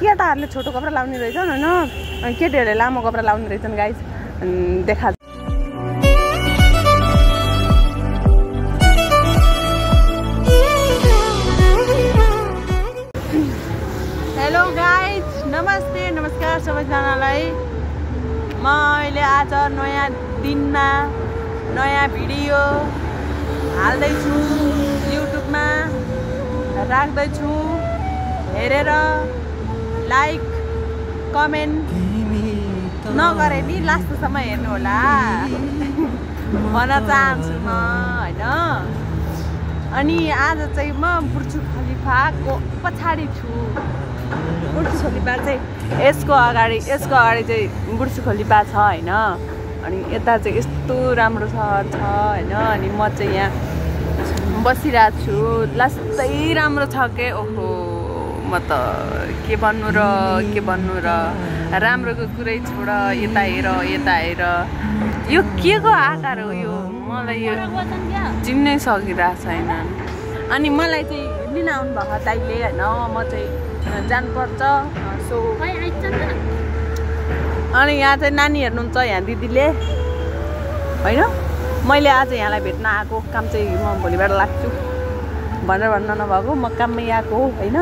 केटाहरूले छोटो कपडा लाउने रहेछन् हैन अनि केटीहरूले लामो कपडा लाउने रहेछन् गाइस देखा हेलो गाइस नमस्ते नमस्कार सबैजनालाई म अहिले आज नयाँ दिनमा नयाँ भिडियो हाल्दैछु युट्युबमा राख्दैछु हेरेर लाइक कमेन्ट नगरे नि लास्टसम्म हेर्नु होला भन्न चाहन्छु म हैन अनि आज चाहिँ म बुर्ज खलिफाको पछाडि छु बुर्ज खलिफा चाहिँ यसको अगाडि चाहिँ बुर्ज खलिफा छ हैन अनि यता चाहिँ यस्तो राम्रो सहर छ हैन अनि म चाहिँ यहाँ बसिरहेको छु लास्टै राम्रो छ के ओहो म त के भन्नु र राम्रोको कुरै छोड यता हेर यो के को आकार हो यो मलाई यो चिन्नै सकिरहेको छैन अनि मलाई चाहिँ लिन आउनु भएको दाइले हैन म चाहिँ जानुपर्छ सो अनि यहाँ चाहिँ नानी हेर्नुहुन्छ यहाँ दिदीले होइन मैले आज यहाँलाई भेट्न आएको काम चाहिँ म भोलिबाट लाग्छु भनेर भन्न नभएको म काममै आएको हो होइन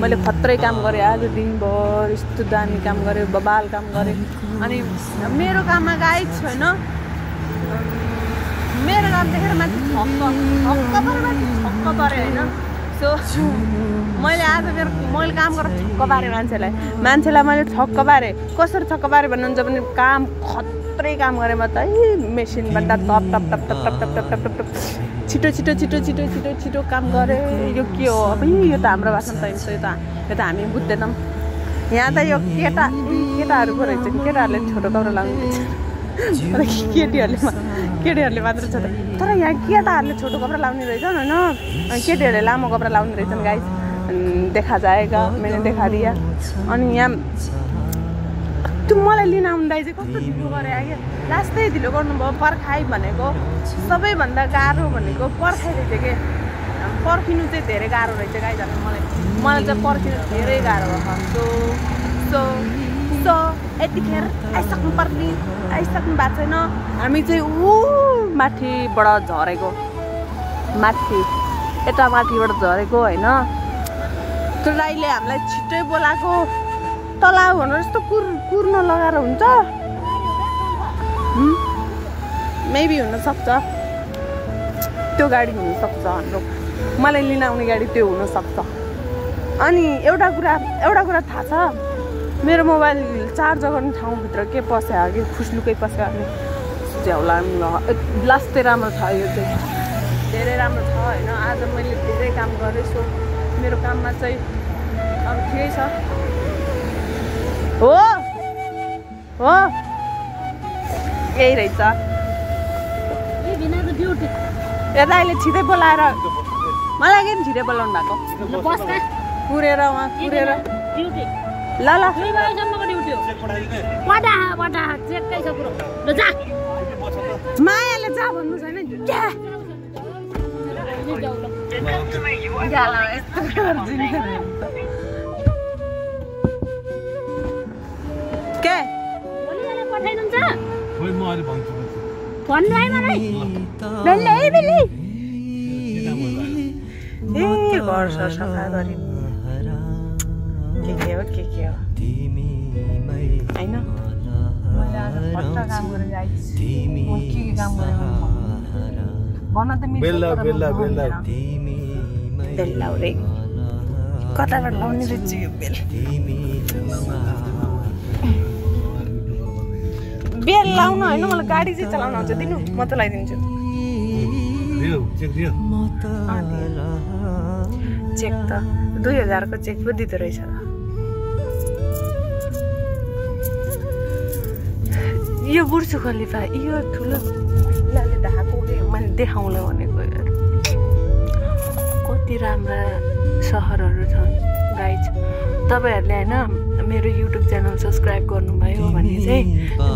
मैले खत्रै काम गरेँ आज दिनभर यस्तो दामी काम गरेँ बबाल काम गरेँ अनि मेरो काममा गाइड छैन मेरो काम देखेर माथि छक्क पऱ्यो होइन सो मैले आज मैले काम गरेर छक्क पारेँ मान्छेलाई मैले छक्क पारेँ कसरी छक्क पारेँ भन्नुहुन्छ भने काम खत्रै काम गरेँ म त मेसिनबाट टप छिटो काम गरेँ यो के हो अब यो त हाम्रो भाषा त यो त हामी बुझ्दैनौँ यहाँ त यो केटाहरूको रहेछ कि केटाहरूले छोटो कपडा लाउनु रहेछ केटीहरूले मात्र छ तर यहाँ केटाहरूले छोटो कपडा लाउने रहेछन् होइन केटीहरूले लामो कपडा लाउने रहेछन् गाइस देखा जाएगा मैले देखा दिया अनि यहाँ त्यो मलाई लिन आउँदा चाहिँ कस्तो ढिलो गरे आयो लास्टै ढिलो गर्नुभयो पर्खाइ भनेको सबैभन्दा गाह्रो भनेको पर्खाइ रहेछ कि पर्खिनु चाहिँ धेरै गाह्रो रहेछ गाइस मलाई चाहिँ पर्खिनु धेरै गाह्रो भएको सो यतिखेर आइसक्नु भएको छैन हामी चाहिँ माथिबाट झरेको यता माथिबाट झरेको होइन त्यो राईले हामीलाई छिट्टै बोलाएको तलाउ भनेर यस्तो कुर्न लगाएर हुन्छ मेबी हुनसक्छ त्यो गाडी हुनसक्छ हाम्रो मलाई लिन आउने गाडी त्यो हुनसक्छ अनि एउटा कुरा थाहा छ मेरो मोबाइल चार्ज गर्ने ठाउँभित्र के पस्यो कि फुस्लुकै पस्यो अनि झ्याउला लास्टै राम्रो छ यो चाहिँ धेरै राम्रो छ होइन आज मैले धेरै काम गरेँ सो मेरो काममा चाहिँ अरू केही छ हो यही रहेछ यता अहिले छिटै बोलाएर मलाई किन छिटै बोलाउनु भएको कुरेर ल मायाले जा भन्नु छैन घर सफा गरि के हो होइन मैले आज खट्टा काम गरेँ गाइस म के काम गरेँ भन्न त बेल्ला रे कताबाट लाउने रहेछ यो बेल लाउन होइन मलाई गाडी चाहिँ चलाउन आउँछ दिनु म त लगाइदिन्छु चेक त 2000 को चेक पो दिँदो रहेछ यो बुर्ज खलिफा यो ठुलो लाले ढाको मैले देखाउँला भनेको कति राम्रा सहरहरू छन् गाइज तपाईहरुले हैन मेरो युट्युब च्यानल सब्स्क्राइब गर्नुभयो भने चाहिँ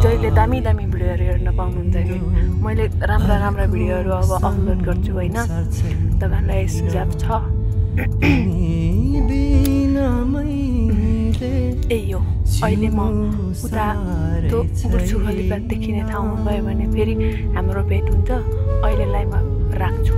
जहिले दामी भिडियोहरु हेर्न पाउनुहुन्छ कि मैले राम्रा भिडियोहरु अब अपलोड गर्छु हैन तपाईहरुलाई सुझाव छ यही हो अहिले म उता त्यो बुर्छु खलिफा देखिने ठाउँमा गयो भने फेरि हाम्रो भेट हुन्छ अहिलेलाई म राख्छु